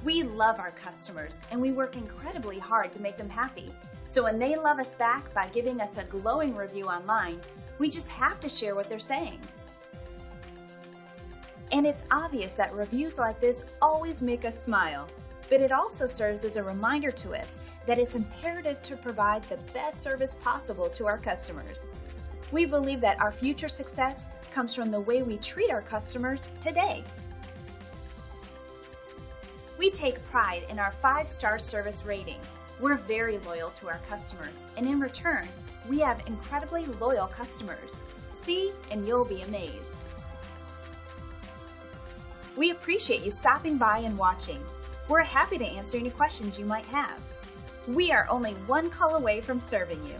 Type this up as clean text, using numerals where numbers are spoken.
We love our customers and we work incredibly hard to make them happy. So when they love us back by giving us a glowing review online, we just have to share what they're saying. And it's obvious that reviews like this always make us smile, but it also serves as a reminder to us that it's imperative to provide the best service possible to our customers. We believe that our future success comes from the way we treat our customers today. We take pride in our 5-star service rating. We're very loyal to our customers, and in return, we have incredibly loyal customers. See, and you'll be amazed. We appreciate you stopping by and watching. We're happy to answer any questions you might have. We are only one call away from serving you.